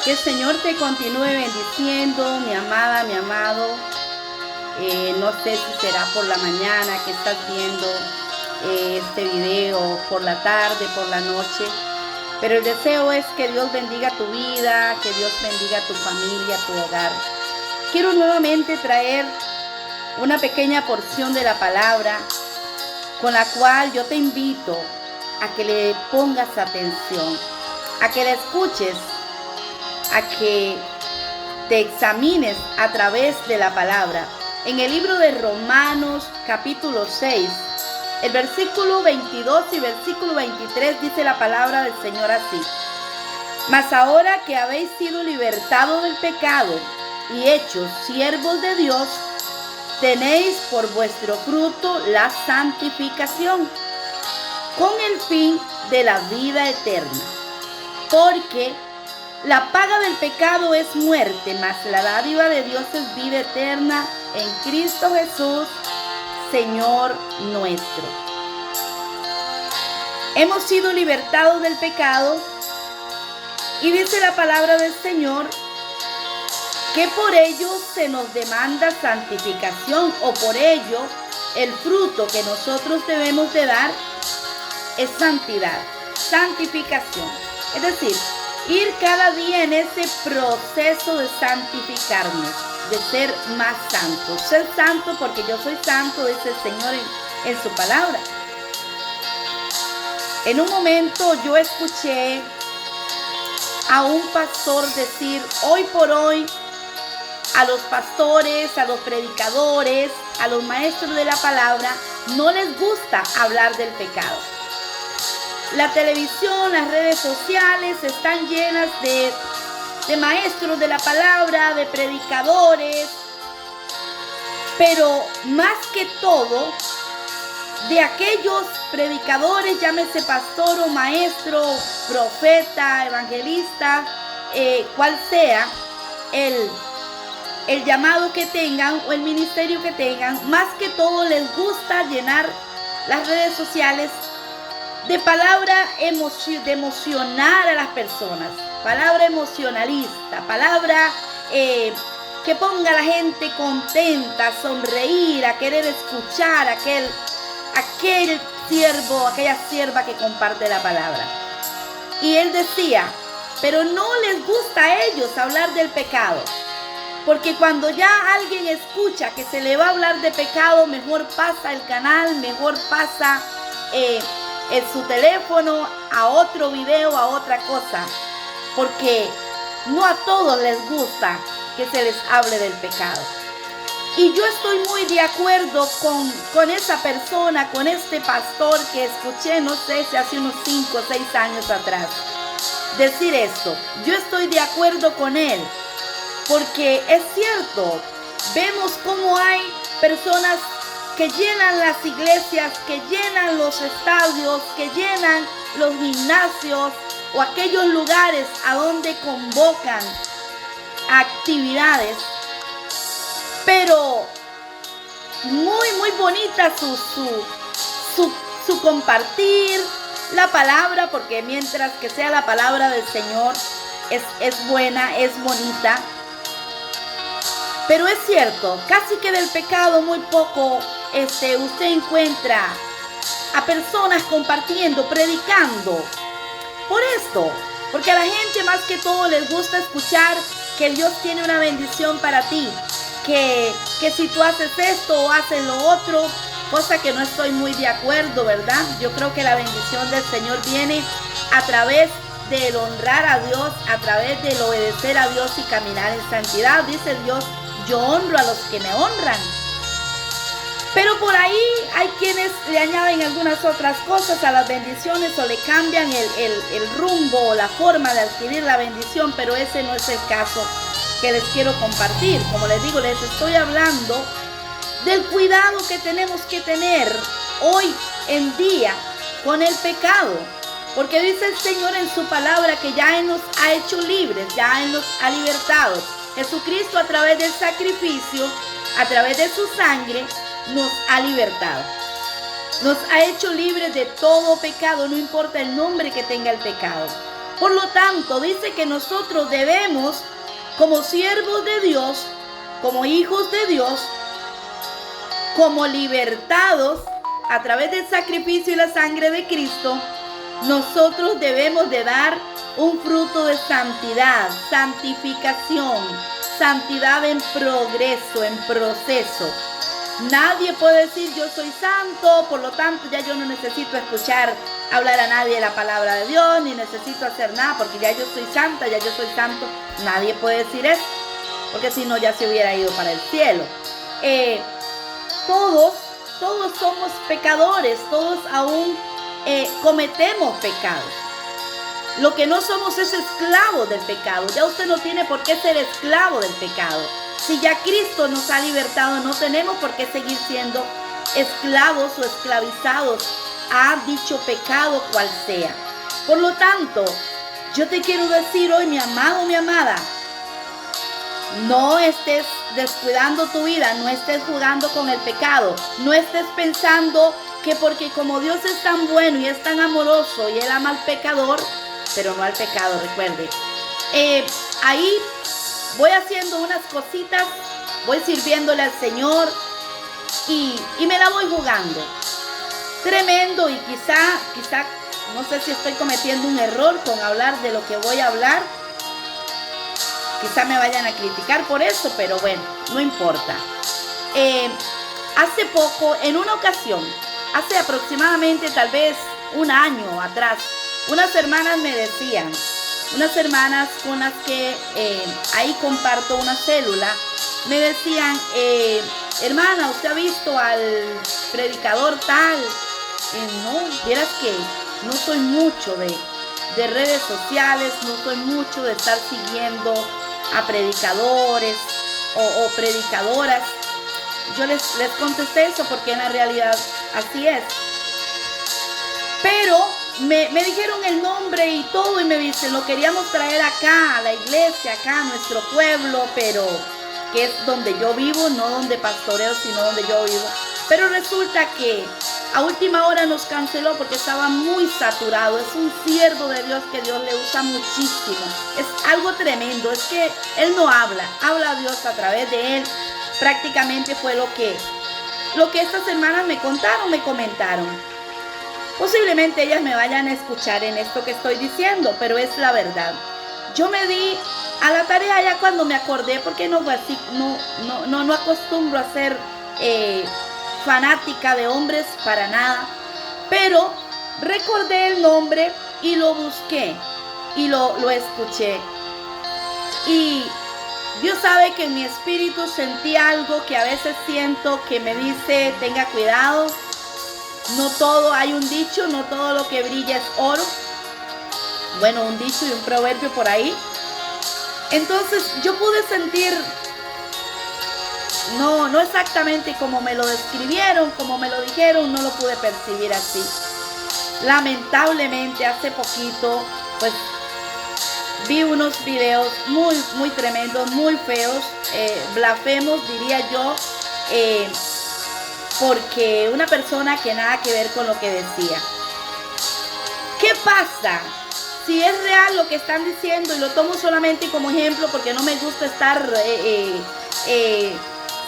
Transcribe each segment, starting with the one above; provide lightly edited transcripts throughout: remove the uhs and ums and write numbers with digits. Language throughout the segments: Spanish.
Que el Señor te continúe bendiciendo, mi amada, mi amado. No sé si será por la mañana que estás viendo este video, por la tarde, por la noche. Pero el deseo es que Dios bendiga tu vida, que Dios bendiga tu familia, tu hogar. Quiero nuevamente traer una pequeña porción de la palabra con la cual yo te invito a que le pongas atención, a que la escuches, a que te examines a través de la palabra. En el libro de Romanos capítulo 6, el versículo 22 y versículo 23 dice la palabra del Señor así: Mas ahora que habéis sido libertados del pecado y hechos siervos de Dios, tenéis por vuestro fruto la santificación, con el fin de la vida eterna. Porque la paga del pecado es muerte, mas la dádiva de Dios es vida eterna en Cristo Jesús, Señor nuestro. Hemos sido libertados del pecado y dice la palabra del Señor que por ello se nos demanda santificación, o por ello el fruto que nosotros debemos de dar es santidad, santificación. Es decir, ir cada día en ese proceso de santificarnos, de ser más santos. Ser santo porque yo soy santo, dice el Señor en su palabra. En un momento yo escuché a un pastor decir: hoy por hoy, a los pastores, a los predicadores, a los maestros de la palabra, no les gusta hablar del pecado. La televisión, las redes sociales están llenas de maestros de la palabra, de predicadores, pero más que todo, de aquellos predicadores, llámese pastor o maestro, profeta, evangelista, cual sea el llamado que tengan o el ministerio que tengan, más que todo les gusta llenar las redes sociales de palabra de emocionar a las personas, palabra emocionalista, palabra que ponga a la gente contenta, a sonreír, a querer escuchar aquel siervo, aquella sierva que comparte la palabra. Y él decía, pero no les gusta a ellos hablar del pecado, porque cuando ya alguien escucha que se le va a hablar de pecado, mejor pasa el canal, mejor pasa en su teléfono a otro video, a otra cosa, porque no a todos les gusta que se les hable del pecado. Y yo estoy muy de acuerdo con esa persona, con este pastor que escuché, no sé si hace unos 5 o 6 años atrás, decir esto. Yo estoy de acuerdo con él, porque es cierto, vemos cómo hay personas que llenan las iglesias, que llenan los estadios, que llenan los gimnasios o aquellos lugares a donde convocan actividades, pero muy muy bonita su compartir la palabra, porque mientras que sea la palabra del Señor es buena, es bonita. Pero es cierto, casi que del pecado muy poco usted encuentra a personas compartiendo, predicando. Por esto, porque a la gente más que todo les gusta escuchar que Dios tiene una bendición para ti, que si tú haces esto o haces lo otro, cosa que no estoy muy de acuerdo, ¿verdad? Yo creo que la bendición del Señor viene a través del honrar a Dios, a través del obedecer a Dios y caminar en santidad. Dice Dios: yo honro a los que me honran. Pero por ahí hay quienes le añaden algunas otras cosas a las bendiciones o le cambian el rumbo o la forma de adquirir la bendición, pero ese no es el caso que les quiero compartir. Como les digo, les estoy hablando del cuidado que tenemos que tener hoy en día con el pecado. Porque dice el Señor en su palabra que ya Él nos ha hecho libres, ya Él nos ha libertado. Jesucristo, a través del sacrificio, a través de su sangre, nos ha libertado. Nos ha hecho libres de todo pecado, no importa el nombre que tenga el pecado. Por lo tanto, dice que nosotros debemos, como siervos de Dios, como hijos de Dios, como libertados a través del sacrificio y la sangre de Cristo, nosotros debemos de dar un fruto de santidad, santificación, santidad en progreso, en proceso. Nadie puede decir yo soy santo, por lo tanto ya yo no necesito escuchar hablar a nadie de la palabra de Dios, ni necesito hacer nada porque ya yo soy santa, ya yo soy santo. Nadie puede decir eso, porque si no ya se hubiera ido para el cielo. Todos somos pecadores, todos aún cometemos pecados. Lo que no somos es esclavos del pecado. Ya usted no tiene por qué ser esclavo del pecado. Si ya Cristo nos ha libertado, no tenemos por qué seguir siendo esclavos o esclavizados a dicho pecado cual sea. Por lo tanto, yo te quiero decir hoy, mi amado, mi amada, no estés descuidando tu vida, no estés jugando con el pecado, no estés pensando que porque como Dios es tan bueno y es tan amoroso y Él ama al pecador, pero no al pecado, recuerde. Ahí voy haciendo unas cositas, voy sirviéndole al Señor y me la voy jugando. Tremendo, y quizá, no sé si estoy cometiendo un error con hablar de lo que voy a hablar. Quizá me vayan a criticar por eso, pero bueno, no importa. Hace poco, en una ocasión, hace aproximadamente tal vez un año atrás, unas hermanas me decían, unas hermanas con las que ahí comparto una célula, me decían, hermana, ¿usted ha visto al predicador tal? No, vieras que no soy mucho de redes sociales, no soy mucho de estar siguiendo a predicadores o predicadoras. Yo les contesté eso porque en la realidad así es. Pero me dijeron el nombre y todo y me dicen, lo queríamos traer acá, a la iglesia, acá a nuestro pueblo, pero que es donde yo vivo, no donde pastoreo, sino donde yo vivo. Pero resulta que a última hora nos canceló porque estaba muy saturado. Es un siervo de Dios que Dios le usa muchísimo. Es algo tremendo, es que Él no habla Dios a través de Él. Prácticamente fue lo que estas hermanas me contaron, me comentaron. Posiblemente ellas me vayan a escuchar en esto que estoy diciendo, pero es la verdad. Yo me di a la tarea ya cuando me acordé, porque no acostumbro a ser fanática de hombres para nada, pero recordé el nombre y lo busqué y lo escuché. Y Dios sabe que en mi espíritu sentí algo que a veces siento que me dice, tenga cuidado. No todo, hay un dicho, no todo lo que brilla es oro. Bueno, un dicho y un proverbio por ahí. Entonces yo pude sentir, no exactamente como me lo describieron, como me lo dijeron, no lo pude percibir así. Lamentablemente hace poquito, pues vi unos videos muy tremendos, muy feos, blasfemos diría yo, porque una persona que nada que ver con lo que decía. ¿Qué pasa? Si es real lo que están diciendo, y lo tomo solamente como ejemplo porque no me gusta estar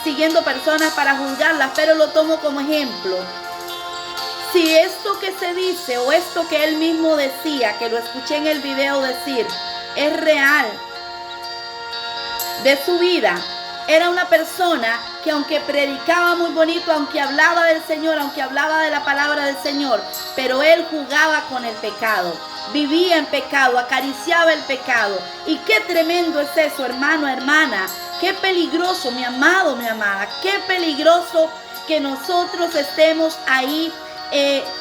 siguiendo personas para juzgarlas, pero lo tomo como ejemplo. Si esto que se dice o esto que él mismo decía, que lo escuché en el video decir, es real de su vida, era una persona que aunque predicaba muy bonito, aunque hablaba del Señor, aunque hablaba de la palabra del Señor, pero él jugaba con el pecado, vivía en pecado, acariciaba el pecado. Y qué tremendo es eso, hermano, hermana. Qué peligroso, mi amado, mi amada. Qué peligroso que nosotros estemos ahí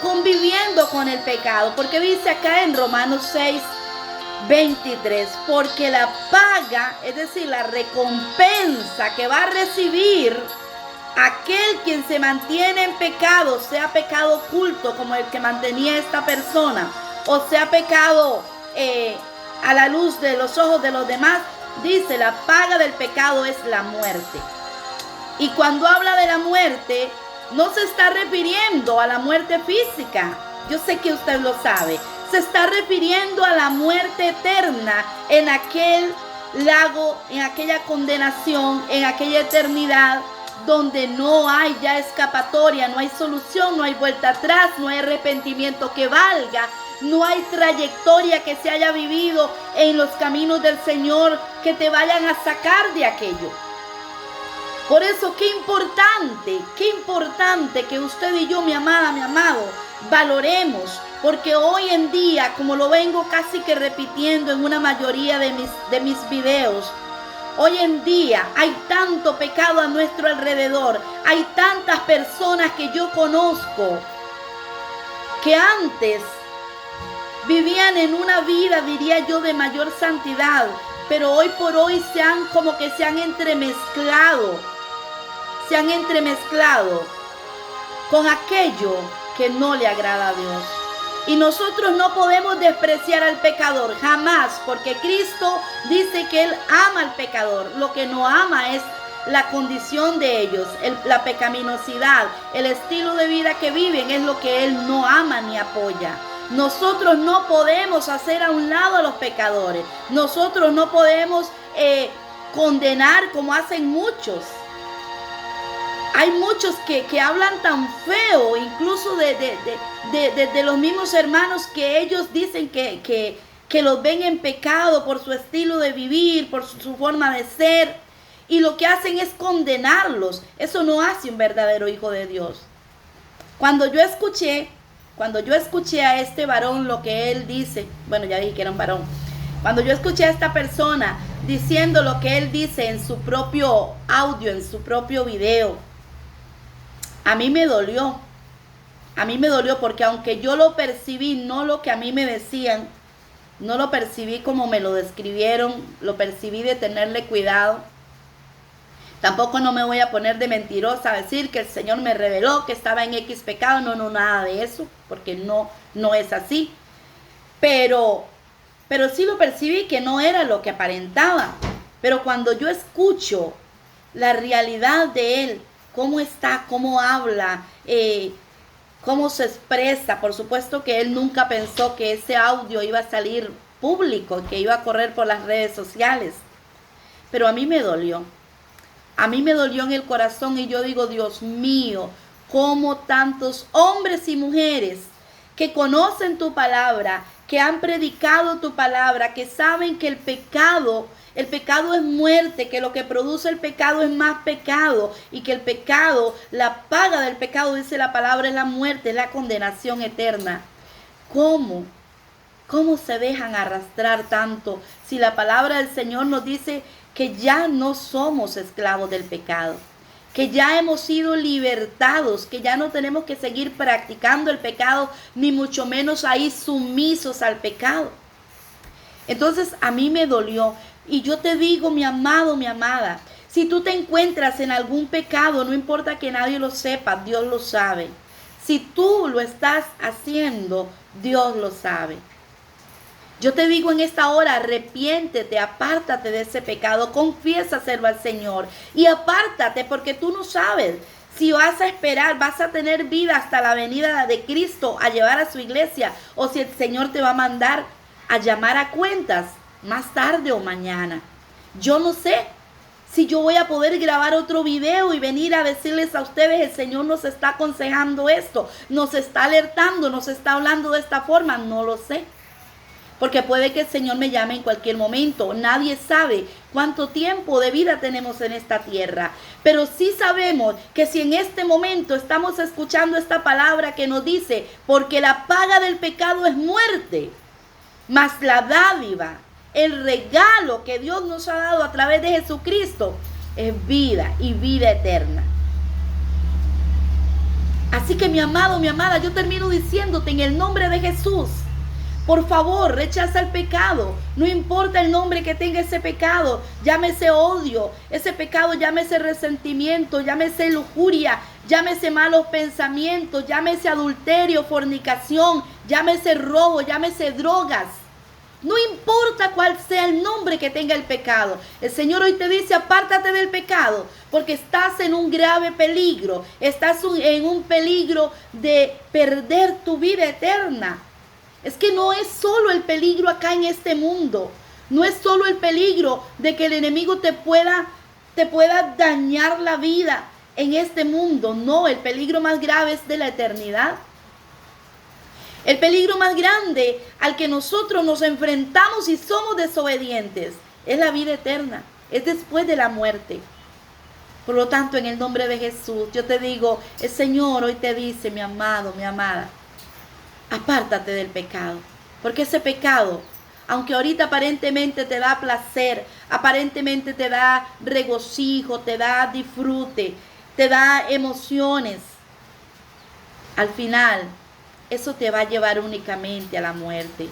conviviendo con el pecado. Porque dice acá en Romanos 6:23, porque la paga, es decir, la recompensa que va a recibir aquel quien se mantiene en pecado, sea pecado oculto como el que mantenía esta persona, o sea pecado a la luz de los ojos de los demás, dice, la paga del pecado es la muerte. Y cuando habla de la muerte, no se está refiriendo a la muerte física. Yo sé que usted lo sabe. Se está refiriendo a la muerte eterna en aquel lago, en aquella condenación, en aquella eternidad donde no hay ya escapatoria, no hay solución, no hay vuelta atrás, no hay arrepentimiento que valga, no hay trayectoria que se haya vivido en los caminos del Señor que te vayan a sacar de aquello. Por eso qué importante que usted y yo, mi amada, mi amado, valoremos, porque hoy en día, como lo vengo casi que repitiendo en una mayoría de mis videos, hoy en día hay tanto pecado a nuestro alrededor, hay tantas personas que yo conozco que antes vivían en una vida, diría yo, de mayor santidad, pero hoy por hoy se han entremezclado con aquello que no le agrada a Dios. Y nosotros no podemos despreciar al pecador, jamás, porque Cristo dice que Él ama al pecador. Lo que no ama es la condición de ellos, la pecaminosidad, el estilo de vida que viven es lo que Él no ama ni apoya. Nosotros no podemos hacer a un lado a los pecadores. Nosotros no podemos condenar como hacen muchos. Hay muchos que hablan tan feo, incluso de los mismos hermanos, que ellos dicen que los ven en pecado por su estilo de vivir, por su forma de ser. Y lo que hacen es condenarlos. Eso no hace un verdadero hijo de Dios. Cuando yo escuché a este varón lo que él dice, bueno, ya dije que era un varón. Cuando yo escuché a esta persona diciendo lo que él dice en su propio audio, en su propio video, a mí me dolió. A mí me dolió porque aunque yo lo percibí, no lo que a mí me decían, no lo percibí como me lo describieron, lo percibí de tenerle cuidado. Tampoco no me voy a poner de mentirosa a decir que el Señor me reveló que estaba en X pecado. No, nada de eso, porque no es así. Pero sí lo percibí que no era lo que aparentaba. Pero cuando yo escucho la realidad de él, cómo está, cómo habla, cómo se expresa, por supuesto que él nunca pensó que ese audio iba a salir público, que iba a correr por las redes sociales. Pero a mí me dolió. A mí me dolió en el corazón y yo digo, Dios mío, cómo tantos hombres y mujeres que conocen tu palabra, que han predicado tu palabra, que saben que el pecado es muerte, que lo que produce el pecado es más pecado y que el pecado, la paga del pecado, dice la palabra, es la muerte, es la condenación eterna. ¿Cómo se dejan arrastrar tanto si la palabra del Señor nos dice que ya no somos esclavos del pecado, que ya hemos sido libertados, que ya no tenemos que seguir practicando el pecado, ni mucho menos ahí sumisos al pecado? Entonces a mí me dolió. Y yo te digo, mi amado, mi amada, si tú te encuentras en algún pecado, no importa que nadie lo sepa, Dios lo sabe. Si tú lo estás haciendo, Dios lo sabe. Yo te digo en esta hora, arrepiéntete, apártate de ese pecado, confiésaselo al Señor y apártate, porque tú no sabes si vas a esperar, vas a tener vida hasta la venida de Cristo a llevar a su iglesia, o si el Señor te va a mandar a llamar a cuentas más tarde o mañana. Yo no sé si yo voy a poder grabar otro video y venir a decirles a ustedes, el Señor nos está aconsejando esto, nos está alertando, nos está hablando de esta forma. No lo sé, porque puede que el Señor me llame en cualquier momento. Nadie sabe cuánto tiempo de vida tenemos en esta tierra. Pero sí sabemos que si en este momento estamos escuchando esta palabra que nos dice, porque la paga del pecado es muerte, mas la dádiva, el regalo que Dios nos ha dado a través de Jesucristo, es vida y vida eterna. Así que mi amado, mi amada, yo termino diciéndote en el nombre de Jesús, por favor, rechaza el pecado. No importa el nombre que tenga ese pecado. Llámese odio. Ese pecado llámese resentimiento. Llámese lujuria. Llámese malos pensamientos. Llámese adulterio, fornicación. Llámese robo. Llámese drogas. No importa cuál sea el nombre que tenga el pecado. El Señor hoy te dice, apártate del pecado, porque estás en un grave peligro. Estás en un peligro de perder tu vida eterna. Es que no es solo el peligro acá en este mundo. No es solo el peligro de que el enemigo te pueda dañar la vida en este mundo. No, el peligro más grave es de la eternidad. El peligro más grande al que nosotros nos enfrentamos y somos desobedientes es la vida eterna, es después de la muerte. Por lo tanto, en el nombre de Jesús, yo te digo, el Señor hoy te dice, mi amado, mi amada, apártate del pecado, porque ese pecado, aunque ahorita aparentemente te da placer, aparentemente te da regocijo, te da disfrute, te da emociones, al final eso te va a llevar únicamente a la muerte.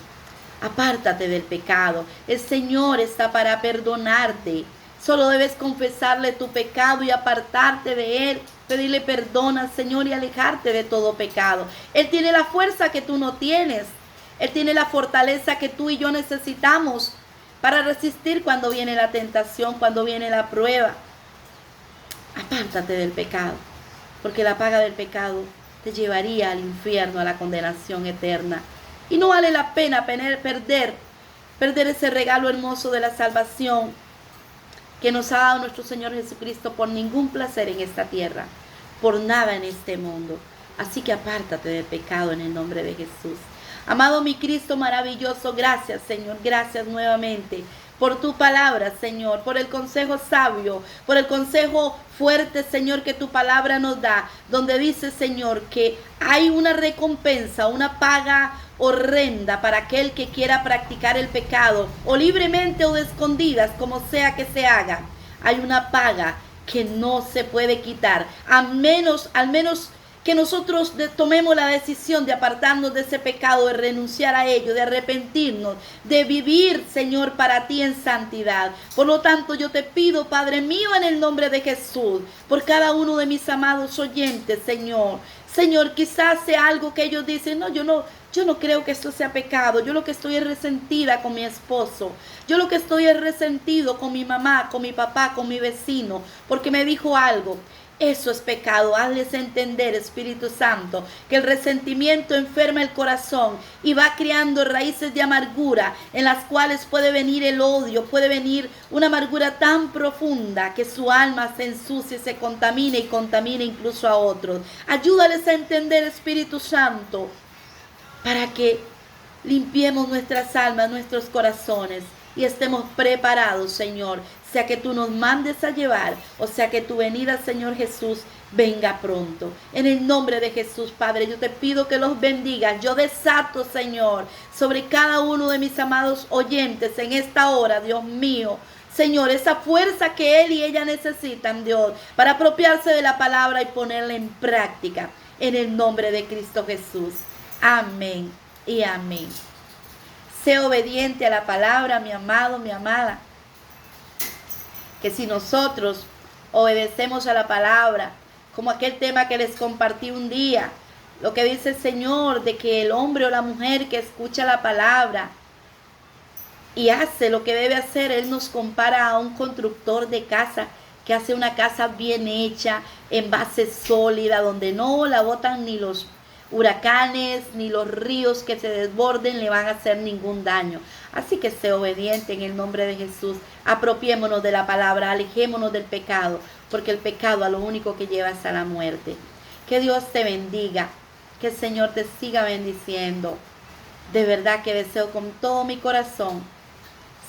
Apártate del pecado. El Señor está para perdonarte. Solo debes confesarle tu pecado y apartarte de él. Pedirle perdón al Señor y alejarte de todo pecado. Él tiene la fuerza que tú no tienes. Él tiene la fortaleza que tú y yo necesitamos para resistir cuando viene la tentación, cuando viene la prueba. Apártate del pecado, porque la paga del pecado te llevaría al infierno, a la condenación eterna. Y no vale la pena perder ese regalo hermoso de la salvación que nos ha dado nuestro Señor Jesucristo por ningún placer en esta tierra, por nada en este mundo. Así que apártate del pecado en el nombre de Jesús. Amado mi Cristo maravilloso, gracias Señor, gracias nuevamente por tu palabra, Señor, por el consejo sabio, por el consejo fuerte, Señor, que tu palabra nos da, donde dice, Señor, que hay una recompensa, una paga horrenda para aquel que quiera practicar el pecado, o libremente o de escondidas, como sea que se haga. Hay una paga que no se puede quitar, al menos que nosotros tomemos la decisión de apartarnos de ese pecado, de renunciar a ello, de arrepentirnos, de vivir, Señor, para ti en santidad. Por lo tanto, yo te pido, Padre mío, en el nombre de Jesús, por cada uno de mis amados oyentes, Señor. Señor, quizás sea algo que ellos dicen, no, yo no creo que esto sea pecado. Yo lo que estoy es resentida con mi esposo. Yo lo que estoy es resentido con mi mamá, con mi papá, con mi vecino, porque me dijo algo. Eso es pecado. Hazles entender, Espíritu Santo, que el resentimiento enferma el corazón y va creando raíces de amargura en las cuales puede venir el odio, puede venir una amargura tan profunda que su alma se ensucie, se contamine y contamine incluso a otros. Ayúdales a entender, Espíritu Santo, para que limpiemos nuestras almas, nuestros corazones y estemos preparados, Señor, sea que tú nos mandes a llevar o sea que tu venida, Señor Jesús, venga pronto. En el nombre de Jesús, Padre, yo te pido que los bendigas. Yo desato, Señor, sobre cada uno de mis amados oyentes en esta hora, Dios mío, Señor, esa fuerza que él y ella necesitan, Dios, para apropiarse de la palabra y ponerla en práctica. En el nombre de Cristo Jesús. Amén y amén. Sé obediente a la palabra, mi amado, mi amada. Que si nosotros obedecemos a la palabra, como aquel tema que les compartí un día, lo que dice el Señor de que el hombre o la mujer que escucha la palabra y hace lo que debe hacer, Él nos compara a un constructor de casa que hace una casa bien hecha, en base sólida, donde no la botan ni los huracanes ni los ríos que se desborden le van a hacer ningún daño. Así que sé obediente en el nombre de Jesús. Apropiémonos de la palabra, alejémonos del pecado, porque el pecado a lo único que lleva es a la muerte. Que Dios te bendiga, que el Señor te siga bendiciendo. De verdad que deseo con todo mi corazón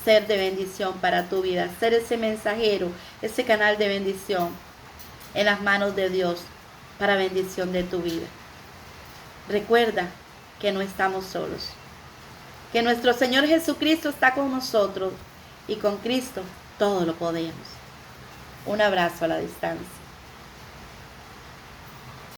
ser de bendición para tu vida, ser ese mensajero, ese canal de bendición en las manos de Dios para bendición de tu vida. Recuerda que no estamos solos, que nuestro Señor Jesucristo está con nosotros y con Cristo todo lo podemos. Un abrazo a la distancia.